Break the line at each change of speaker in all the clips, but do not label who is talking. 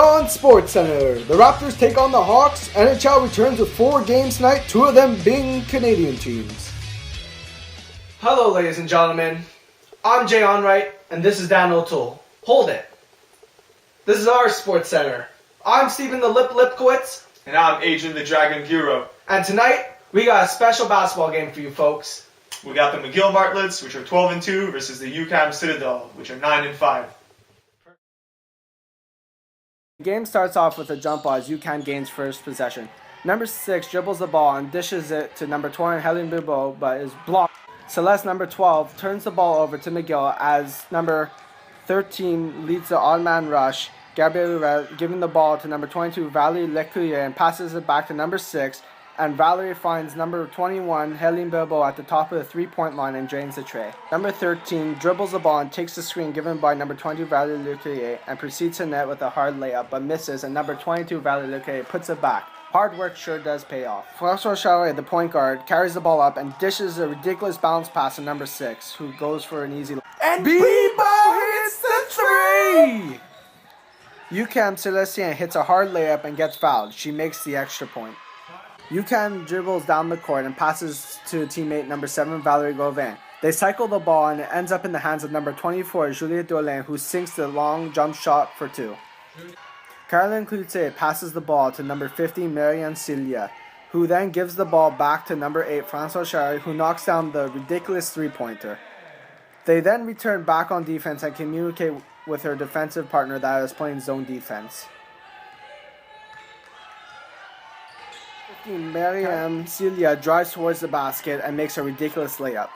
on Sportscenter. The Raptors take on the Hawks. NHL returns with 4 games tonight, 2 of them being Canadian teams. Hello, ladies and gentlemen. I'm Jay Onright, and this is Dan O'Toole. Hold it. This is our Sportscenter. I'm Stephen the Lip Lipkowitz.
And I'm Adrian the Dragon Bureau.
And tonight, we got a special basketball game for you folks.
We got the McGill Martlets, which are 12-2, versus the UQAM Citadel, which are 9-5.
The game starts off with a jump ball as UCAM gains first possession. Number 6 dribbles the ball and dishes it to number 20 Helen Bibo, but is blocked. Celeste, number 12, turns the ball over to McGill as number 13 leads the odd-man rush. Gabrielle giving the ball to number 22 Valerie Lecuyer and passes it back to number 6. And Valerie finds number 21 Helen Bibo at the top of the three-point line and drains the tray. Number 13 dribbles the ball and takes the screen given by number 20 Valerie Lecuyer and proceeds to net with a hard layup but misses, and number 22 Valerie Lecuyer puts it back. Hard work sure does pay off. François Charret, the point guard, carries the ball up and dishes a ridiculous bounce pass to number 6, who goes for an easy... And Bibo hits the three! UCAM Celestien hits a hard layup and gets fouled. She makes the extra point. UCAM dribbles down the court and passes to teammate number 7 Valerie Gauvin. They cycle the ball and it ends up in the hands of number 24 Juliette Dolin, who sinks the long jump shot for 2. Caroline Cloutier passes the ball to number 50 Marianne Celia, who then gives the ball back to number 8 François Charret, who knocks down the ridiculous three-pointer. They then return back on defense and communicate with her defensive partner that is playing zone defense. Mariam Celia drives towards the basket and makes a ridiculous layup.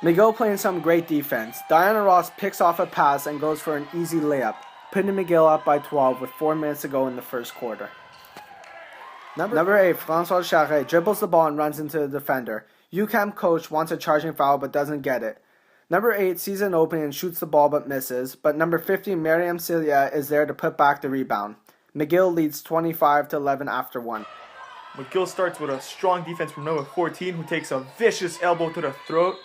McGill playing some great defense. Diana Ross picks off a pass and goes for an easy layup, putting McGill up by 12 with 4 minutes to go in the first quarter. Number 8, François Charret, dribbles the ball and runs into the defender. UCAM coach wants a charging foul but doesn't get it. Number 8 sees an opening and shoots the ball but misses, but number 50 Mariam Celia is there to put back the rebound. McGill leads 25-11 after 1.
McGill starts with a strong defense from number 14, who takes a vicious elbow to the throat,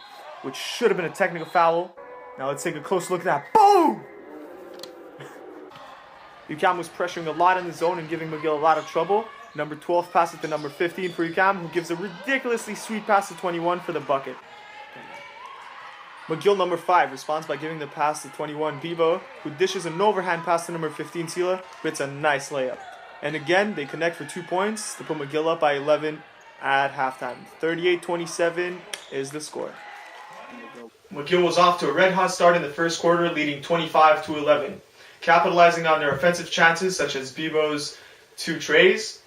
which should have been a technical foul. Now let's take a close look at that. Boom! UCAM was pressuring a lot in the zone and giving McGill a lot of trouble. Number 12 passes to number 15 for UCAM, who gives a ridiculously sweet pass to 21 for the bucket. McGill, number 5, responds by giving the pass to 21 Bibo, who dishes an overhand pass to number 15 Sila, who hits a nice layup. And again, they connect for 2 points to put McGill up by 11 at halftime. 38-27 is the score. McGill was off to a red-hot start in the first quarter, leading 25-11, capitalizing on their offensive chances such as Bibo's 2 trays,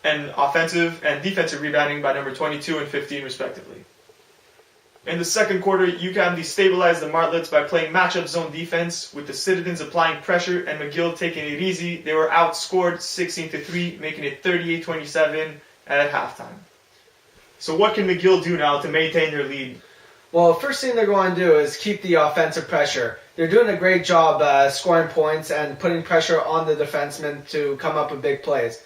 and offensive and defensive rebounding by number 22 and 15 respectively. In the second quarter, UCAM destabilized the Martlets by playing matchup zone defense, with the Citizens applying pressure and McGill taking it easy. They were outscored 16-3, making it 38-27 at halftime. So what can McGill do now to maintain their lead?
Well, first thing they're going to do is keep the offensive pressure. They're doing a great job scoring points and putting pressure on the defensemen to come up with big plays.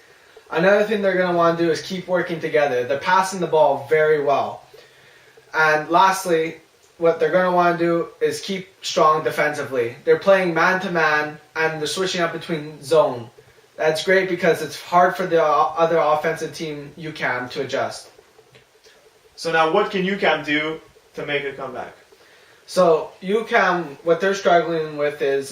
Another thing they're going to want to do is keep working together. They're passing the ball very well. And lastly, what they're going to want to do is keep strong defensively. They're playing man-to-man, and they're switching up between zone. That's great because it's hard for the other offensive team, UCAM, to adjust.
So now what can UCAM do to make a comeback?
So UCAM, what they're struggling with is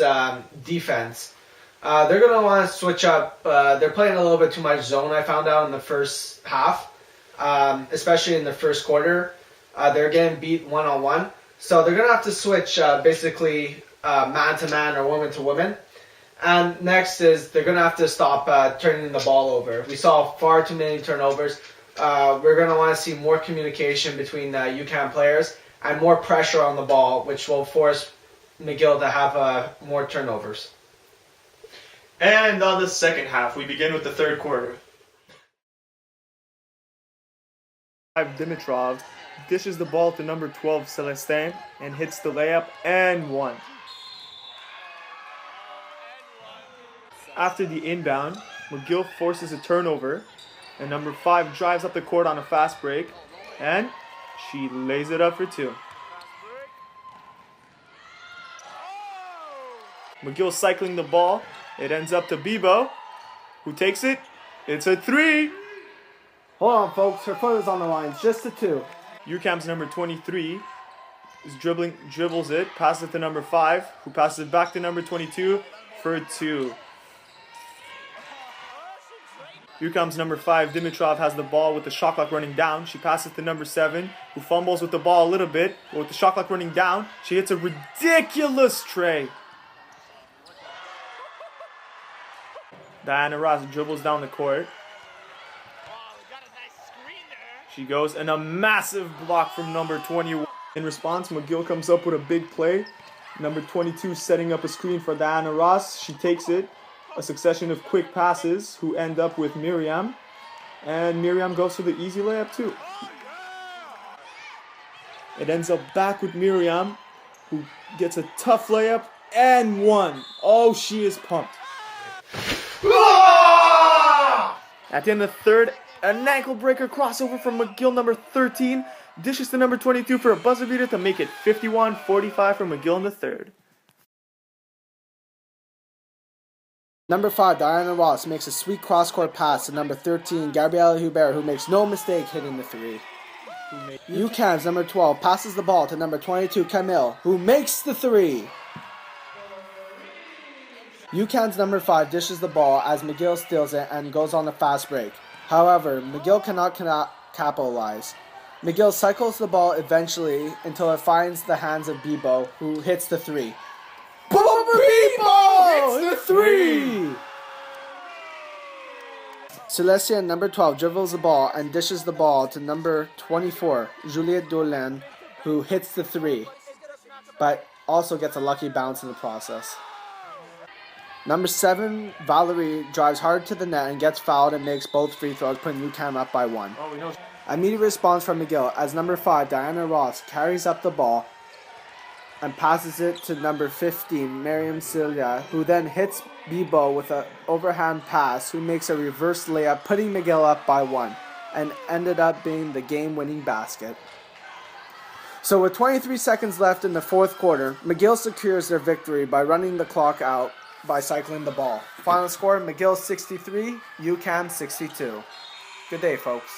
defense. They're going to want to switch up. They're playing a little bit too much zone, I found out, in the first half, especially in the first quarter. They're getting beat one-on-one. So they're going to have to switch basically man-to-man or woman-to-woman. And next is they're going to have to stop turning the ball over. We saw far too many turnovers. We're going to want to see more communication between UCAM players and more pressure on the ball, which will force McGill to have more turnovers.
And on the second half, we begin with the third quarter. Dimitrov dishes the ball to number 12 Celestin and hits the layup and 1. After the inbound, McGill forces a turnover, and number 5 drives up the court on a fast break, and she lays it up for 2. McGill cycling the ball. It ends up to Bebo, who takes it. It's a 3.
Hold on, folks. Her foot is on the line. It's just a 2.
UCAM's number 23 is dribbles it, passes it to number 5, who passes it back to number 22 for a 2. UCAM's number 5, Dimitrov, has the ball with the shot clock running down. She passes to number 7, who fumbles with the ball a little bit. But with the shot clock running down, she hits a ridiculous tray. Diana Ross dribbles down the court. She goes, and a massive block from number 21. In response, McGill comes up with a big play. Number 22 setting up a screen for Diana Ross. She takes it. A succession of quick passes who end up with Miriam. And Miriam goes for the easy layup too. It ends up back with Miriam, who gets a tough layup and 1. Oh, she is pumped. At the end of the third, an ankle breaker crossover from McGill number 13. Dishes to number 22 for a buzzer beater to make it 51-45 for McGill in the third.
Number 5, Diana Ross makes a sweet cross-court pass to number 13, Gabriella Hubert, who makes no mistake hitting the 3. UCAM's number 12 passes the ball to number 22, Camille, who makes the 3. UCAM's number 5 dishes the ball as McGill steals it and goes on a fast break. However, McGill cannot capitalize. McGill cycles the ball eventually until it finds the hands of Bebo, who hits the 3. Bebo hits the 3! Celestia, number 12, dribbles the ball and dishes the ball to number 24, Juliette Dolan, who hits the 3, but also gets a lucky bounce in the process. Number 7, Valerie, drives hard to the net and gets fouled and makes both free throws, putting UCAM up by 1. Immediate response from McGill as number 5, Diana Ross, carries up the ball and passes it to number 15, Miriam Celia, who then hits Bebo with an overhand pass, who makes a reverse layup, putting McGill up by 1, and ended up being the game-winning basket. So with 23 seconds left in the fourth quarter, McGill secures their victory by running the clock out by cycling the ball. Final score, McGill 63, UCAM 62. Good day, folks.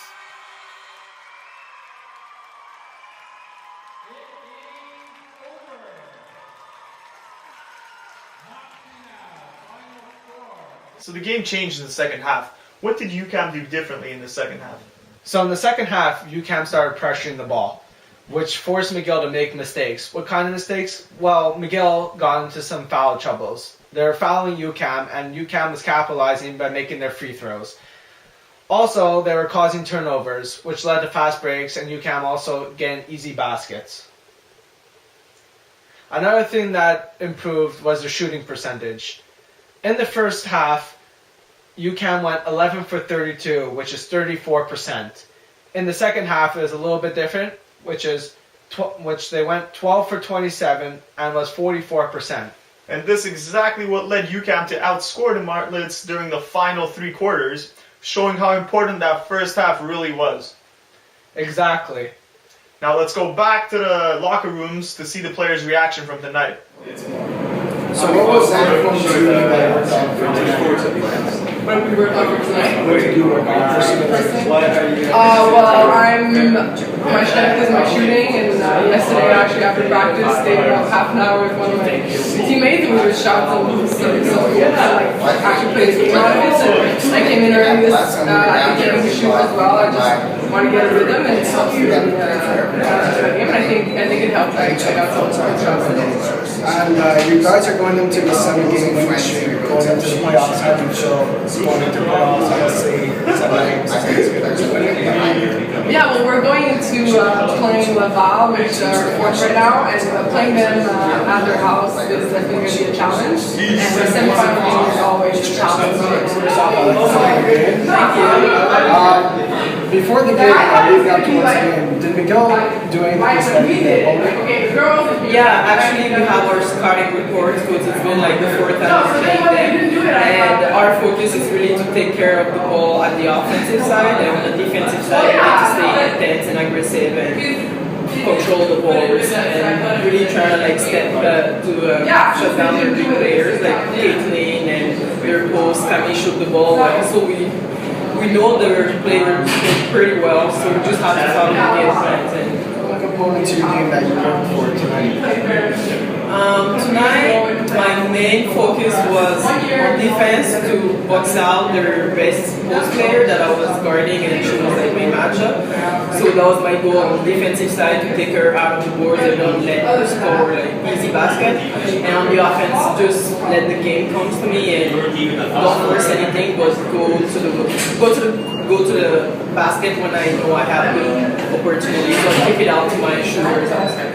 So the game changed in the second half. What did UCAM do differently in the second half?
So in the second half, UCAM started pressuring the ball, which forced McGill to make mistakes. What kind of mistakes? Well, McGill got into some foul troubles. They were fouling UCAM, and UCAM was capitalizing by making their free throws. Also, they were causing turnovers, which led to fast breaks, and UCAM also getting easy baskets. Another thing that improved was their shooting percentage. In the first half, UCAM went 11 for 32, which is 34%. In the second half, it was a little bit different, which they went 12 for 27 and was 44%.
And this is exactly what led UCAM to outscore the Martlets during the final 3 quarters, showing how important that first half really was.
Exactly.
Now let's go back to the locker rooms to see the players' reaction from tonight.
So what was that from what did we work on for tonight? What did you work on personally? Well, my strength is my shooting, and yesterday actually after practice stayed about half an hour with one of my teammates and we would shot some actually played a game out of it. So I came in early this at the game to shoot as well. I just want to get a rhythm and help you in the game, and I think it helped. I got some good shots today.
And you guys are going into the 7-game win streak, going into the playoffs, having show, going into the playoffs, obviously, 7 games.
Yeah, well, we're going into playing Laval, which are fourth right now, and playing them at their house is definitely going to be a challenge. And the semifinal game is always a challenge. Thank you.
Before the game, leading up towards the game, did McGill do anything?
Yeah, actually we have our scouting reports because it's been like the 4th time we're playing them, and our focus is really to take care of the ball at the offensive side, and on the defensive side we need to stay intense and aggressive and control the balls and really try to like shut down their big players like Caitlin and their post Camille shoot the ball well. So we know their players pretty well, so we just have to follow the game plans. And
what component to your game that you worked for tonight?
Tonight, my main focus was on defense to box out their best post player that I was guarding, and she was like my matchup. So that was my goal on the defensive side, to take her out of the boards and don't let her score like easy basket. And on the offense, just let the game come to me and don't force anything, but go to the basket when I know I have the opportunity. So I kick it out to my shooters outside.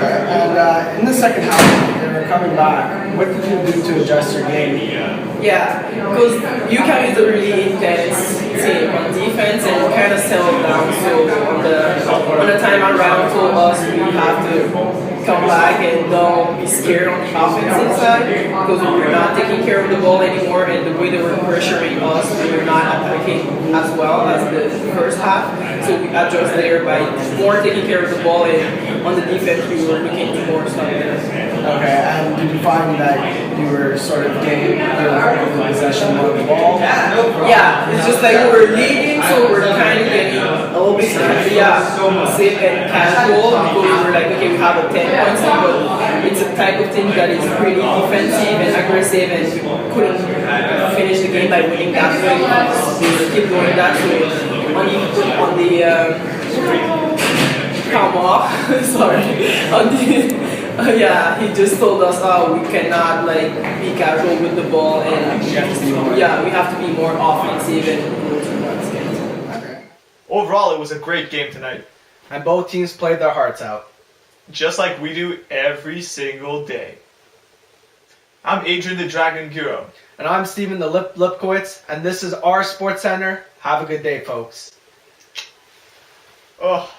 And in the second half, they were coming back. What did you do to adjust your game?
Yeah, because UCAM is a really intense team on defense, and we kind of settled down. So on the time around told us we have to come back and don't be scared on the offensive side, because we were not taking care of the ball anymore, and the way they were pressuring us, we were not attacking as well as the first half. So we adjusted there by more taking care of the ball, and on the defense we were looking to more stuff there.
Okay, and did you find that you were sort of getting the possession of the ball?
Yeah, it's just like we're leading, so we're kind of getting a little bit safe and casual, because we're like, okay, we have a 10 points, but it's a type of team that is really defensive and aggressive, and we couldn't finish the game by winning that way. We keep going that way. On the come off, sorry, yeah, he just told us, we cannot like be casual with the ball, and we have to be more offensive and go to the basket.
Okay.
Overall, it was a great game tonight.
And both teams played their hearts out.
Just like we do every single day. I'm Adrian the Dragon Giro.
And I'm Steven the Lipkowitz, and this is our Sports Center. Have a good day, folks.
Oh,